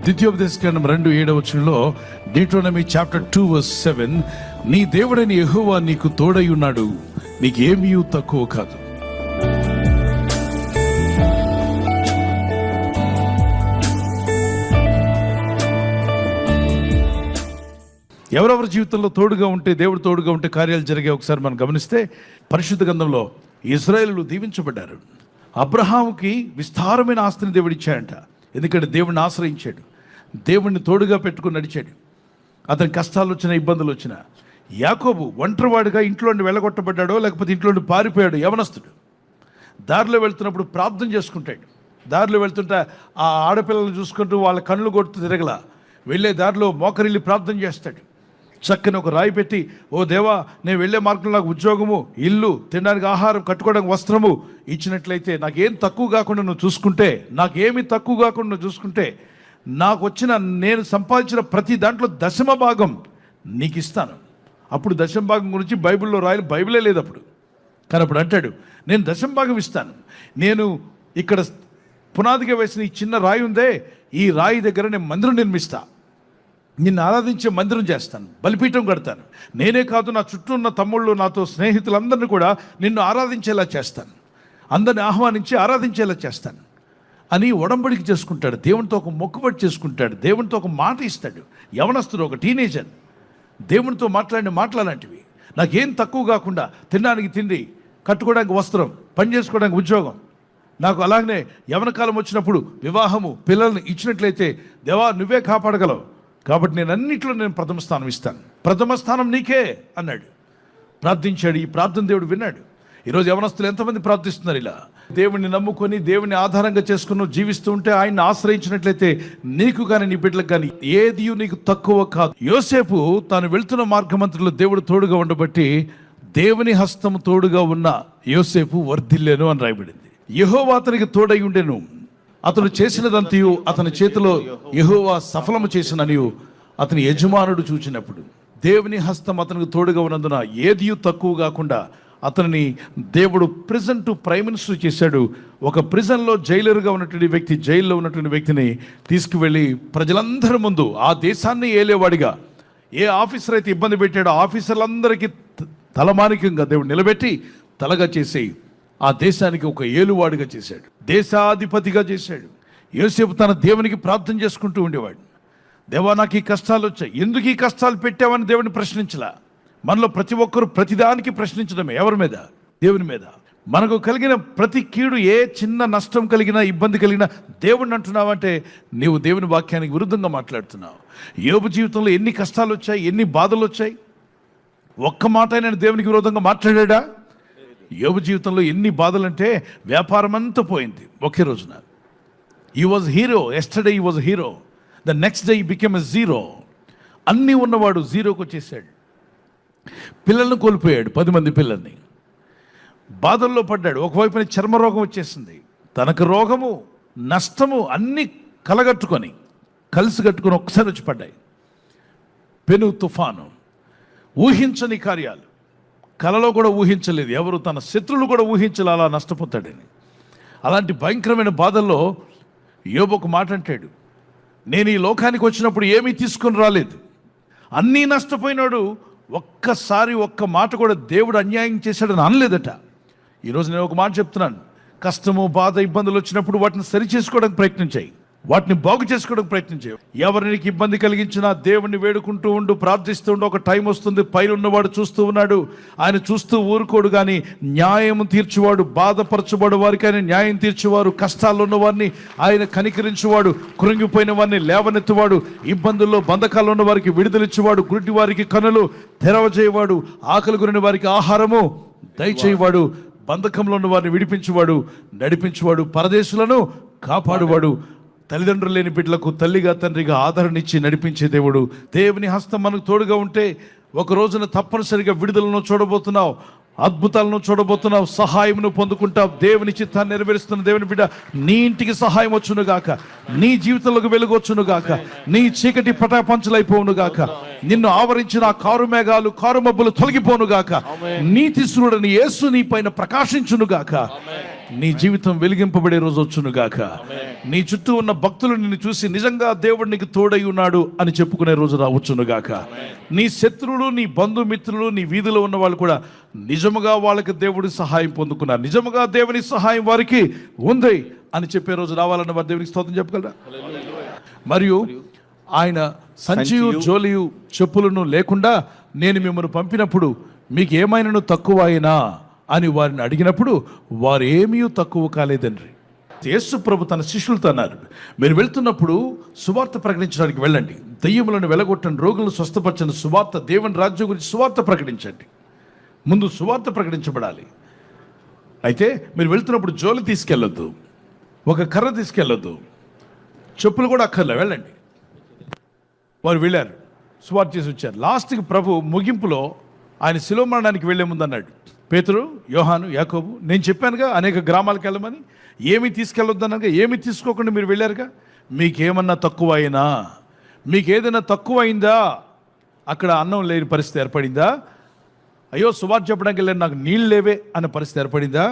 ద్వితీయోపదేశకాండం 2:7 Deuteronomy chapter 2:7 నీ దేవుడైన యెహోవా నీకు తోడై ఉన్నాడు, నీకేమీ తక్కువ కాదు. ఎవరెవరి జీవితంలో తోడుగా ఉంటే, దేవుడు తోడుగా ఉంటే కార్యాలు జరిగే ఒకసారి మనం గమనిస్తే, పరిశుద్ధ గ్రంథంలో ఇశ్రాయేలులు దీవించబడ్డారు. అబ్రహాముకి విస్తారమైన ఆస్తిని దేవుడు ఇచ్చాడంట. ఎందుకంటే దేవుడిని ఆశ్రయించాడు, దేవుడిని తోడుగా పెట్టుకుని నడిచాడు. అతని కష్టాలు వచ్చినా, ఇబ్బందులు వచ్చినా. యాకోబు ఒంటరివాడిగా ఇంట్లో నుండి వెళ్ళగొట్టబడ్డాడో, లేకపోతే ఇంట్లో నుండి పారిపోయాడు యవనస్తుడు. దారిలో వెళ్తున్నప్పుడు ప్రార్థన చేసుకుంటాడు. దారిలో వెళ్తుంటే ఆ ఆడపిల్లలు చూసుకుంటూ వాళ్ళ కళ్ళు కొడుతూ తిరగల, వెళ్ళే దారిలో మోకరిల్లి ప్రార్థన చేస్తాడు. చక్కని ఒక రాయి పెట్టి, ఓ దేవా, నేను వెళ్ళే మార్గంలో నాకు ఉద్యోగము, ఇల్లు, తినడానికి ఆహారం, కట్టుకోవడానికి వస్త్రము ఇచ్చినట్లయితే, నాకేం తక్కువ కాకుండా నువ్వు చూసుకుంటే, నాకేమీ తక్కువ కాకుండా నువ్వు చూసుకుంటే, నాకు వచ్చిన, నేను సంపాదించిన ప్రతి దాంట్లో దశమ భాగం నీకు ఇస్తాను. అప్పుడు దశమ భాగం గురించి బైబిల్లో బైబిలే లేదు అప్పుడు. కానీ అప్పుడు అంటాడు, నేను దశమ భాగం ఇస్తాను. నేను ఇక్కడ పునాదిగా వేసిన ఈ చిన్న రాయి ఉందే, ఈ రాయి దగ్గర నేను మందిరం నిర్మిస్తా, నిన్ను ఆరాధించే మందిరం చేస్తాను, బలిపీఠం కడతాను. నేనే కాదు, నా చుట్టూ ఉన్న తమ్ముళ్ళు, నాతో స్నేహితులందరినీ కూడా నిన్ను ఆరాధించేలా చేస్తాను, అందరిని ఆహ్వానించి ఆరాధించేలా చేస్తాను అని ఒడంబడికి చేసుకుంటాడు. దేవునితో ఒక మొక్కుబడి చేసుకుంటాడు, దేవునితో ఒక మాట ఇస్తాడు. యవనస్తుడు, ఒక టీనేజర్, దేవునితో మాట్లాడిన మాటలాంటివి. నాకేం తక్కువ కాకుండా, తినడానికి తిండి, కట్టుకోవడానికి వస్త్రం, పని చేసుకోవడానికి ఉద్యోగం, నాకు అలాగనే యవన కాలం వచ్చినప్పుడు వివాహము, పిల్లల్ని ఇచ్చినట్లయితే, దేవా నువ్వే కాపాడగలవు, కాబట్టి నేను అన్నింటిలో ప్రథమ స్థానం ఇస్తాను, ప్రథమ స్థానం నీకే అన్నాడు. ప్రార్థించాడు. ఈ ప్రార్థన దేవుడు విన్నాడు. ఈరోజు యవనస్తులు ఎంతమంది ప్రార్థిస్తున్నారు ఇలా? దేవుడిని నమ్ముకొని, దేవుని ఆధారంగా చేసుకుని జీవిస్తూ ఉంటే, ఆయన్ని ఆశ్రయించినట్లయితే, నీకు కానీ నీ బిడ్డలకు కానీ ఏది నీకు తక్కువ కాదు. యోసేపు తాను వెళ్తున్న మార్గమంత్రిలో దేవుడు తోడుగా ఉండబట్టి, దేవుని హస్తము తోడుగా ఉన్న యోసేపు వర్ధిల్లేను అని రాయబడింది. యెహోవా అతనికి తోడై ఉండెను, అతడు చేసినదంతయు అతని చేతిలో యెహోవా సఫలము చేసిననియు అతని యజమానుడు చూచినప్పుడు, దేవుని హస్తం అతనికి తోడుగా ఉన్నందున ఏది తక్కువ కాకుండా అతనిని దేవుడు ప్రిజన్ టు ప్రైమ్ మినిస్టర్ చేశాడు. ఒక ప్రిజన్లో జైలర్గా ఉన్నటువంటి వ్యక్తి, జైల్లో ఉన్నటువంటి వ్యక్తిని తీసుకువెళ్ళి ప్రజలందరి ముందు ఆ దేశాన్ని ఏలేవాడిగా, ఏ ఆఫీసర్ అయితే ఇబ్బంది పెట్టాడో ఆఫీసర్లందరికీ తలమానికంగా దేవుడు నిలబెట్టి తలగా చేసి ఆ దేశానికి ఒక ఏలువాడిగా చేశాడు, దేశాధిపతిగా చేశాడు. యోసేపు తన దేవునికి ప్రార్థన చేసుకుంటూ ఉండేవాడు. దేవా నాకు ఈ కష్టాలు వచ్చాయి, ఎందుకు ఈ కష్టాలు పెట్టావని దేవుని ప్రశ్నించలా. మనలో ప్రతి ఒక్కరు ప్రతిదానికి ప్రశ్నించడమే. ఎవరి మీద? దేవుని మీద. మనకు కలిగిన ప్రతి కీడు, ఏ చిన్న నష్టం కలిగినా, ఇబ్బంది కలిగినా దేవుడిని అంటున్నావంటే నీవు దేవుని వాక్యానికి విరుద్ధంగా మాట్లాడుతున్నావు. యోబు జీవితంలో ఎన్ని కష్టాలు వచ్చాయి, ఎన్ని బాధలు వచ్చాయి, ఒక్క మాట అయినా దేవునికి విరోధంగా మాట్లాడా? యోబు జీవితంలో ఎన్ని బాధలంటే, వ్యాపారం అంతా పోయింది ఒకే రోజున. He was hero, yesterday he was hero, the next day he became a zero. అన్నీ ఉన్నవాడు జీరోకి వచ్చేసాడు. పిల్లలను కోల్పోయాడు, 10 మంది పిల్లల్ని. బాధల్లో పడ్డాడు. ఒకవైపున చర్మరోగం వచ్చేసింది, తనకు రోగము, నష్టము అన్నీ కలిసి కట్టుకొని ఒకసారి వచ్చి పడ్డాయి. పెను తుఫాను, ఊహించని కార్యాలు, కలలో కూడా ఊహించలేదు ఎవరు, తన శత్రువులు కూడా ఊహించాలి అలా నష్టపోతాడని. అలాంటి భయంకరమైన బాధల్లో యోబు ఒక మాట అంటాడు, నేను ఈ లోకానికి వచ్చినప్పుడు ఏమీ తీసుకొని రాలేదు, అన్నీ నష్టపోయినాడు, ఒక్కసారి ఒక్క మాట కూడా దేవుడు అన్యాయం చేశాడని అనలేదట. ఈరోజు నేను ఒక మాట చెప్తున్నాను, కష్టము, బాధ, ఇబ్బందులు వచ్చినప్పుడు వాటిని సరి చేసుకోవడానికి ప్రయత్నించాయి, వాటిని బాగు చేసుకోవడానికి ప్రయత్నించాయి. ఎవరికి ఇబ్బంది కలిగించినా దేవుణ్ణి వేడుకుంటూ ఉండు, ప్రార్థిస్తూ ఉండు. ఒక టైం వస్తుంది, పైన ఉన్నవాడు చూస్తూ ఉన్నాడు, ఆయన చూస్తూ ఊరుకోడు. కానీ న్యాయం తీర్చువాడు, బాధపరచువాడు వారికి ఆయన న్యాయం తీర్చువారు, కష్టాల్లో ఉన్నవారిని ఆయన కనికరించువాడు, కృంగిపోయిన వారిని లేవనెత్తువాడు, ఇబ్బందుల్లో బంధకాల్లో ఉన్న వారికి విడుదలిచ్చేవాడు, గుడ్డి వారికి కనులు తెరవజేయవాడు, ఆకలి గురిన వారికి ఆహారము దయచేయవాడు, బంధకంలో ఉన్న వారిని విడిపించువాడు, నడిపించువాడు, పరదేశులను కాపాడువాడు, తల్లిదండ్రులు లేని బిడ్డలకు తల్లిగా తండ్రిగా ఆదరణ ఇచ్చి నడిపించే దేవుడు. దేవుని హస్తం మనకు తోడుగా ఉంటే ఒక రోజున తప్పనిసరిగా విడుదలను చూడబోతున్నావు, అద్భుతాలను చూడబోతున్నావు, సహాయమును పొందుకుంటావు. దేవుని చిత్తాన్ని నెరవేరుస్తున్న దేవుని బిడ్డ, నీ ఇంటికి సహాయం వచ్చును గాక, నీ జీవితంలోకి వెలుగొచ్చును గాక, నీ చీకటి పటాపంచలైపోవును గాక, నిన్ను ఆవరించిన కారు మేఘాలు, కారు మబ్బులు తొలగిపోను గాక, నీతి సూర్యుడని యేసు నీ పైన ప్రకాశించును గాక. నీ జీవితం వెలిగింపబడే రోజు వచ్చును గాక. నీ చుట్టూ ఉన్న భక్తులు నిన్ను చూసి నిజంగా దేవుడు నీకు తోడై ఉన్నాడు అని చెప్పుకునే రోజు రావచ్చును గాక. నీ శత్రువులు, నీ బంధుమిత్రులు, నీ వీధిలో ఉన్న వాళ్ళు కూడా నిజముగా వాళ్ళకి దేవుడి సహాయం పొందుకున్నారు, నిజముగా దేవుని సహాయం వారికి ఉంది అని చెప్పే రోజు రావాలన్న వారు దేవునికి స్తోత్రం చెప్పగలరా? మరియు ఆయన సంచియు జోలియు చెప్పులను లేకుండా నేను మిమ్మల్ని పంపినప్పుడు మీకు ఏమైనాను తక్కువ అయినా అని వారిని అడిగినప్పుడు వారు ఏమీ తక్కువ కాలేదండి. యేసు ప్రభు తన శిష్యులతో అన్నారు, మీరు వెళ్తున్నప్పుడు సువార్త ప్రకటించడానికి వెళ్ళండి, దెయ్యములను వెలగొట్టండి, రోగులను స్వస్థపరచండి, సువార్త, దేవుని రాజ్యం గురించి సువార్త ప్రకటించండి. ముందు సువార్త ప్రకటించబడాలి. అయితే మీరు వెళ్తున్నప్పుడు జోలి తీసుకెళ్ళొద్దు, ఒక కర్ర తీసుకెళ్ళొద్దు, చెప్పులు కూడా అక్కర్లే, వెళ్ళండి. వారు వెళ్ళారు, సువార్త చేసి వచ్చారు. లాస్ట్కి ప్రభు ముగింపులో ఆయన శిలువ మరణానికి వెళ్లే ముందు అన్నాడు, పేతురు, యోహాను, యాకోబు, నేను చెప్పానుగా అనేక గ్రామాలకు వెళ్ళమని, ఏమీ తీసుకెళ్ళొద్దనగా, ఏమీ తీసుకోకుండా మీరు వెళ్ళారుగా, మీకేమన్నా తక్కువ అయినా, మీకు ఏదైనా తక్కువ అయిందా, అక్కడ అన్నం లేని పరిస్థితి ఏర్పడిందా, అయ్యో సువార్త చెప్పడానికి వెళ్ళాను నాకు నీళ్ళు లేవే అనే పరిస్థితి ఏర్పడిందా,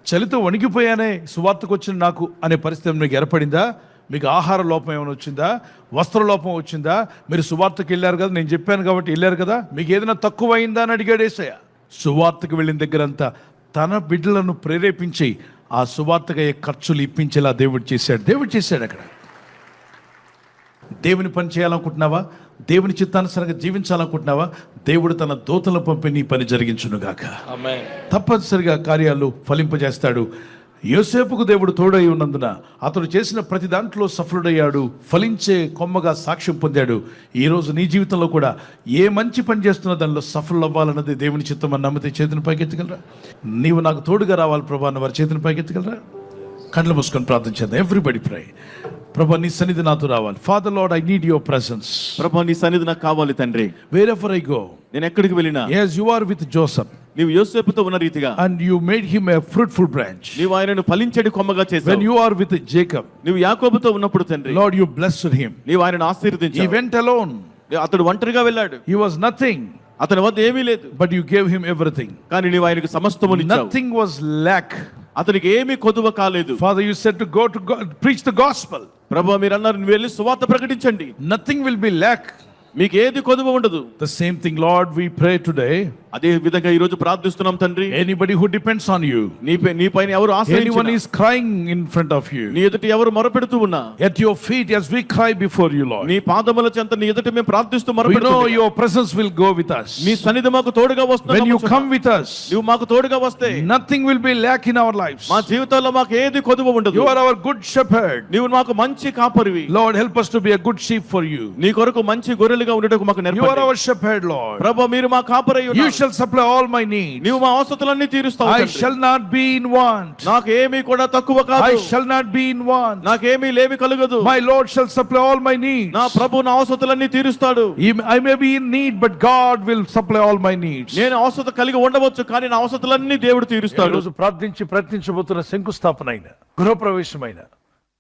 చలితో వణికిపోయానే సువార్తకు వచ్చిన నాకు అనే పరిస్థితి మీకు ఏర్పడిందా, మీకు ఆహార లోపం ఏమైనా వచ్చిందా, వస్త్ర లోపం వచ్చిందా, మీరు సువార్తకు వెళ్ళారు కదా, నేను చెప్పాను కాబట్టి వెళ్ళారు కదా, మీకు ఏదైనా తక్కువ అయిందా అని అడిగాడు యేసయ్య. సువార్తకు వెళ్ళిన దగ్గరంతా తన బిడ్డలను ప్రేరేపించి ఆ సువార్తకు అయ్యే ఖర్చులు ఇప్పించేలా దేవుడు చేశాడు. అక్కడ దేవుని పని చేయాలనుకుంటున్నావా, దేవుని చిత్తానుసారంగా జీవించాలనుకుంటున్నావా, దేవుడు తన దూతలను పంపి నీ పని జరిగించునుగాక. తప్పనిసరిగా కార్యాలు ఫలింపజేస్తాడు. యోసేపుకు దేవుడు తోడై ఉన్నందున అతడు చేసిన ప్రతి దాంట్లో సఫలుడయ్యాడు, ఫలించే కొమ్మగా సాక్ష్యం పొందాడు. ఈరోజు నీ జీవితంలో కూడా ఏ మంచి పని చేస్తున్న దానిలో సఫలు అవ్వాలన్నది దేవుని చిత్తం అని నమ్మితే చేతిని పైకెత్తగలరా? నీవు నాకు తోడుగా రావాలి ప్రభా అన్న వారి చేతిని పైకెత్తగలరా? కళ్ళు మూసుకొని ప్రార్థన చేద్దాం. ఎవ్రీబడి ప్రే. ప్రభా నీ సన్నిధి నాతో రావాలి. Father lord, I need your presence. ప్రభా నీ సన్నిధి నాకు కావాలి తండ్రి. వేర్ ఎవర్ ఐ గో, నేను ఎక్కడికి వెళ్ళినా, yes you are with Joseph, నీవు యోసేపుతో ఉన్న రీతిగా, and you made him a fruitful branch, నీవు ఆయనను ఫలించడి కొమ్మగా చేశావు. when you are with Jacob, నీవు యాకోబుతో ఉన్నప్పుడు తండ్రి, Lord you blessed him, నీవు ఆయనను ఆశీర్వదించావు. he went alone, అతడు ఒంటరిగా వెళ్ళాడు, he was nothing, అతని వద్ద ఏమీ లేదు, but you gave him everything, కానీ నీవు ఆయనకు సమస్తమును ఇచ్చావు. nothing was lack, అతనికి ఏమీ కొదువ కాలేదు. Father you said to go to God, preach the gospel. ప్రభు మీరు అన్నారు నువ్వు వెళ్ళి సువార్త ప్రకటించండి, nothing will be lack, మీకు ఏది కొదువ ఉండదు. the same thing Lord we pray today, అదే విధంగా ఈ రోజు ప్రార్థిస్తున్నాం తండ్రి. anybody who depends on you, నీపైన ఎవరు ఆశ్రయించినా, anyone is crying in front of you, నీ ఎదుట ఎవరు మొరపెడుతూ ఉన్నా, at your feet as we cry before you Lord, నీ పాదముల చెంత నీ ఎదుట మేము ప్రార్థిస్తూ we మొరపెడుతూ, know your presence will go with us, నీ సన్నిధి మాకు తోడుగా వస్తుంది. when you come with us, నువ్వు మాకు తోడుగా వస్తే nothing will be lack in our lives. మా జీవితాల్లో మాకు ఏది కొదువ ఉండదు. You are our good shepherd. నీవు మాకు మంచి కాపరివి. Lord, help us to be a good sheep for you. నీ కొరకు మంచి గొర్రెలుగా ఉండటకు మాకు You are నేర్పండి. our shepherd, Lord. ప్రభువా మీరు మా కాపరై You ఉన్నారు. shall supply all my needs. నీవు మా అవసరతలన్నీ తీరుస్తావు I తండ్రి. shall not be in want. నాకు ఏమీ కూడా తక్కువ కాదు. I shall not be in want. నాకేమీ లేమి కలుగదు. My Lord shall supply all my needs. నా ప్రభు నా అవసరతలన్నీ తీరుస్తాడు. I may be in need, but God will supply all my needs. నేను అవసరత కలిగి ఉండవచ్చు, కానీ నా అవసరతలన్నీ దేవుడు తీరుస్తాడు. ఈరోజు ప్రయత్నించబోతున్న శంకుస్థాపన అయిన, గృహప్రవేశమైన,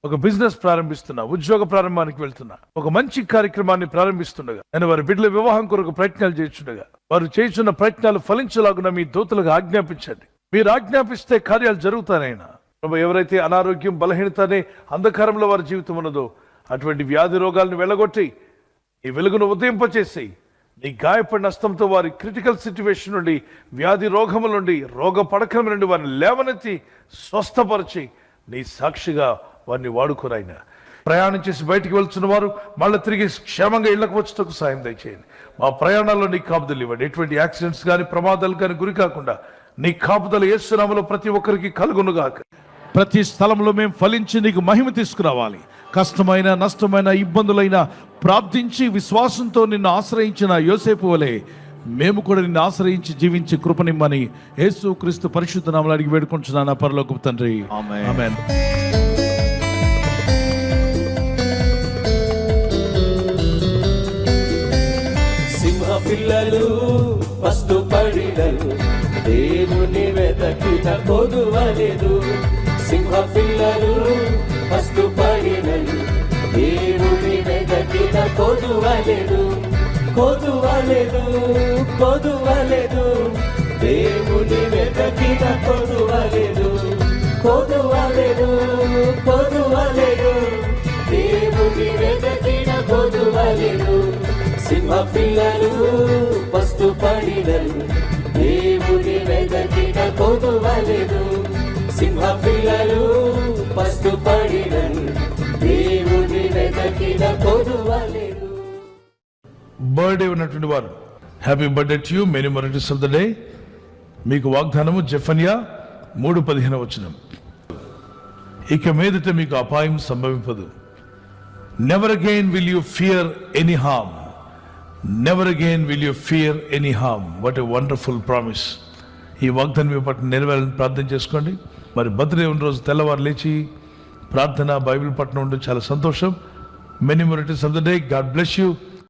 ఒక బిజినెస్ ప్రారంభిస్తున్నా, ఉద్యోగ ప్రారంభానికి వెళ్తున్నా, ఒక మంచి కార్యక్రమాన్ని ప్రారంభిస్తుండగా, నేను వారి బిడ్డల వివాహం కొరకు ప్రయత్నాలు చేస్తుండగా, వారు చేస్తున్న ప్రయత్నాలు ఫలించలాగున మీ దూతలకు ఆజ్ఞాపించండి. మీరు ఆజ్ఞాపిస్తే కార్యాలు జరుగుతానైనా. ప్రభు, ఎవరైతే అనారోగ్యం, బలహీనత అనే అంధకారంలో వారి జీవితం ఉన్నదో అటువంటి వ్యాధి రోగాలను వెళ్ళగొట్టి ఈ వెలుగును ఉదయింపచేసి నీ గాయపడిన హస్తంతో వారి క్రిటికల్ సిచ్యువేషన్ నుండి, వ్యాధి రోగముల నుండి, రోగ పడకల నుండి వారిని లేవనెత్తి స్వస్థపరిచి నీ సాక్షిగా వారిని వాడుకోరాయినా. ప్రయాణం చేసి బయటికి వెళ్తున్న వారు మళ్ళీ తిరిగి క్షేమంగా ఇళ్లకు వచ్చేందుకు సాయం దయచేయండి. మా ప్రయాణాల్లో నీ కాపుదలు ఇవ్వండి. ఎటువంటి యాక్సిడెంట్స్ కానీ, ప్రమాదాలు కానీ గురి కాకుండా నీ కాపుదలు యేసు నామములో ప్రతి ఒక్కరికి కలుగునుగాక. ప్రతి స్థలంలో మేము ఫలించి నీకు మహిమ తీసుకురావాలి. కష్టమైన, నష్టమైన, ఇబ్బందులైన ప్రార్థించి విశ్వాసంతో నిన్ను ఆశ్రయించిన యోసేపు వలె మేము కూడా నిన్ను ఆశ్రయించి జీవించి కృపనిమ్మని యేసు క్రీస్తు పరిశుద్ధ నామములో అడిగి వేడుకుంటున్నాను పరలోకపు తండ్రి. ఆమేన్. సింహ పిల్లలు పస్తు పడిడలు, దేవుని వెతకిన కొదువలేదు. సింహ పిల్లలు పస్తు పడిడలు, దేవుని వెతకిన కొదువలేదు. కొదువలేదు, కొదువలేదు, దేవుని వెతకిన కొదువలేదు. కొదువలేదు కొదువలేదు దేవుని వెదకిన కొదువలేదు సింహ పిల్లలు పస్తు పడినలు దేవుని వెదకిన కొదువలేదు సింహ పిల్లలు పస్తు పడినలు దేవుని వెదకిన కొదువలేదు. బర్త్డే ఉన్నటువంటి వారు happy birthday to you, many more returns of the day. మీకు వాగ్దానము జెఫన్యా 3:15 వచనం. ఇక మీదట మీకు అపాయం సంభవింపదు. Never again will you fear any harm, never again will you fear any harm. What a wonderful promise. ఈ వాగ్దానం మీ పట్ల నెరవేరాలని ప్రార్థన చేసుకోండి. మరి బర్త్డే ఉన్న రోజు తెల్లవారు లేచి ప్రార్థన బైబిల్ పట్ల ఉండడం చాలా సంతోషం. Many more returns of the day. God bless you.